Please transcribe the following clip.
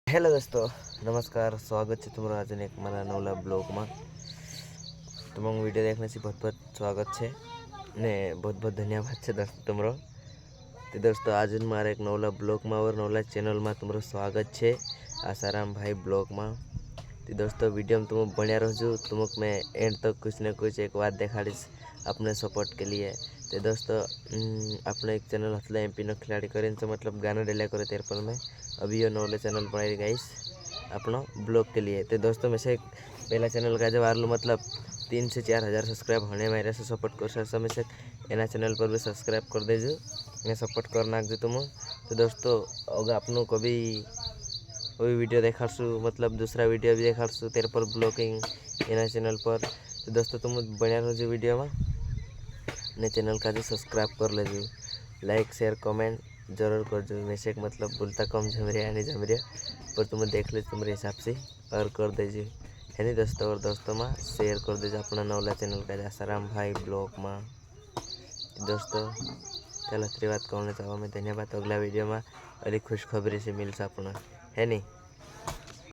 Hello દોસ્તો, नमस्कार। स्वागत है तुम्हारा आज एक मारा नवला ब्लॉग में। तुम्हारा वीडियो देखने से बहुत बहुत स्वागत है ने बहुत बहुत धन्यवाद है दोस्तों तुम्हारो। तो दोस्तों आज मारा एक नवला ब्लॉग में और नवला चैनल में तुम्हारा स्वागत है आसाराम भाई ब्लॉग में। तो दोस्तों वीडियो में तुम बनिया रहो, तुमक मैं एंड तक कुछ न कुछ एक बात दिखाड़ीश अपने सपोर्ट के लिए। तो दोस्तों अपने एक चैनल हतला एमपी नो खिलाड़ी करें तो मतलब गाना डेला करे तेरे पर मैं अभी ये नौले चैनल बनाई गाइस अपना ब्लॉग के लिए। तो दोस्तों में से पहला चैनल का जब आरलू मतलब 3 से 4 हज़ार सब्सक्राइब होने मेरे से सपोर्ट कर सकते में से एना चैनल पर भी सब्सक्राइब कर देजो, मैं सपोर्ट कर नाखजो तुम। तो दोस्तों अगर आपनो कभी कोई वीडियो देखाड़शू मतलब दूसरा वीडियो भी देखाड़शू तेरे पर ब्लॉगिंग एना चैनल पर। तो दोस्तों तुम बढ़िया रहो वीडियो में ने चैनल का जो सब्सक्राइब कर लेजो, लाइक शेयर कमेंट जरूर कर जो। मैसेज मतलब बोलता कम जमरिया नहीं जमरिया पर तुम देख ले तुम्हारे हिसाब से और कर दीजिए है नहीं दोस्तों। और दोस्तों में शेयर कर दीजिए अपना नवला चैनल का आसाराम भाई ब्लॉग में। दोस्तों चलो तेरी बात कहना चाहो मैं धन्यवाद। अगला वीडियो में अली खुशखबरी से मिलता अपना है नहीं।